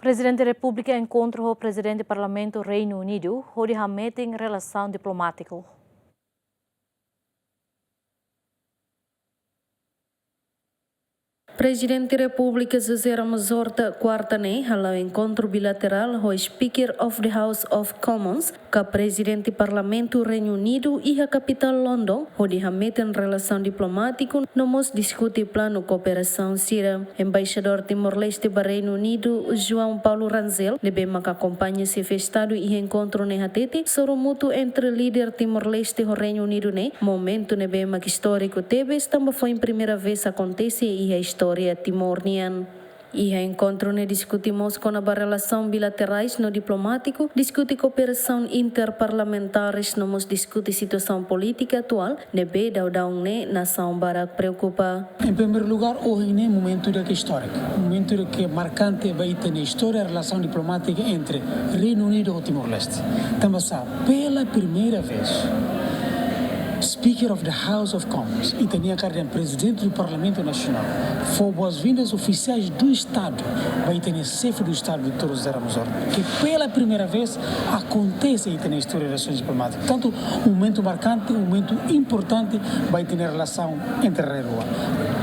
Presidente da República encontrou o presidente do Parlamento do Reino Unido, onde remetem relação diplomática. Presidente da República José Ramos Horta quarta-ne ao encontro bilateral com o Speaker of the House of Commons, com o Presidente do Parlamento do Reino Unido e a capital London, onde remetem relação diplomática, nos discute plano cooperação Síria. Embaixador Timor-Leste do Reino Unido, João Paulo Ranzel, lebih que acompanha esse festado e encontro ne hatete, sobre o mútuo entre líder Timor-Leste e o Reino Unido ne, momento lebih que histórico teve, também foi a primeira vez acontece e a história timor-nian. E a encontro ne discutimos com a relação bilaterais no diplomático, discute cooperação interparlamentares, nos discute situação política atual, nebe daudang ne nação barak preocupa. Em primeiro lugar, hoje é um momento histórico, um momento que é marcante vai ter na história a relação diplomática entre Reino Unido e Timor-Leste. Estamos pela primeira vez Speaker of the House of Commons e tinha cara presidente do Parlamento Nacional. Foi boas-vindas oficiais do Estado, vai ter chefe do Estado, Dr. José Ramos Horta, que pela primeira vez acontece na história das relações diplomáticas. Portanto, um momento marcante, um momento importante vai ter a relação entre a rua.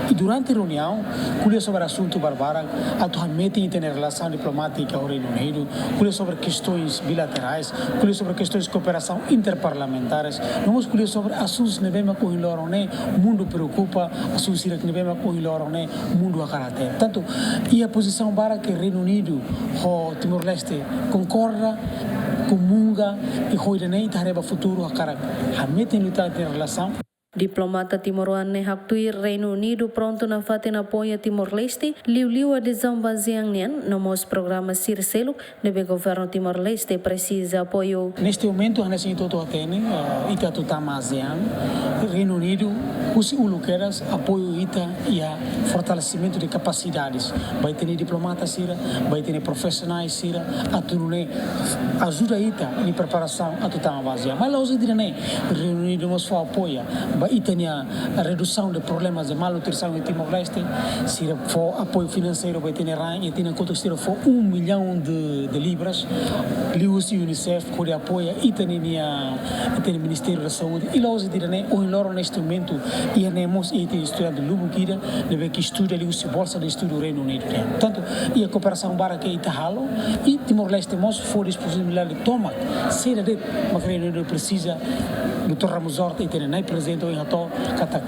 E durante a reunião, colheu sobre o assunto Barbara, atualmente tem a relação diplomática ao Reino Unido, colheu sobre questões bilaterais, colheu sobre questões de cooperação interparlamentares, vamos colher sobre assuntos que não com o mundo preocupa, assuntos que não com o mundo a caráter. Portanto, e a posição para que o Reino Unido o Timor-Leste concorda, comunga e hoidanei tareba futuro a cara, a metem lutar em relação. Diplomata timoruan haktui Reino Unido pronto na fatin apoio a Timor-Leste, liu adesão baseang nian, nomos programa Sircelo, nebe governo Timor-Leste precisa apoio. Neste momento, a nesse todo atene, ita tutama ASEAN, Reino Unido, os uluqueras, apoio ita e a fortalecimento de capacidades. Vai ter diplomatas sira, vai ter profissionais sira, a turune ajuda ita em preparação a tutama ASEAN. Mas lá os direne, Reino Unido nos for apoia. E tem a redução de problemas de malnutrição em Timor-Leste, se for apoio financeiro, vai ter e tem conta que for 1 milhão de libras, Lius e Unicef, que apoia, e tem o Ministério da Saúde, e lá os direm, o Loro neste momento, e a Nemos, e tem estudante de Lubuquira, deve que estuda ali o bolsa de estudo do Reino Unido. Portanto, e a cooperação bara que está halo, e Timor-Leste, mas for disponível de toma, se mas o Reino Unido precisa, Dr. Ramos Horta, e tem nem presente em Hato,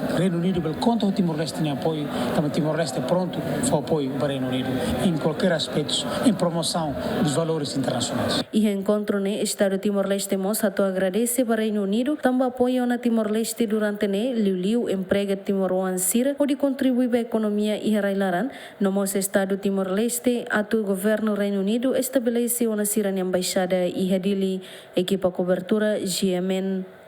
que o Reino Unido conta o Timor-Leste em apoio, também Timor-Leste pronto para apoio para o Reino Unido, em qualquer aspecto, em promoção dos valores internacionais. E encontro ne Estado Timor-Leste mos hato agradece para o Reino Unido, também apoio na Timor-Leste durante ne liu emprega Timor-Wan sira, onde contribui para a economia e railaran, no mos Estado Timor-Leste, atu governo Reino Unido estabelece uma sira embaixada e hadili, equipa cobertura GMN.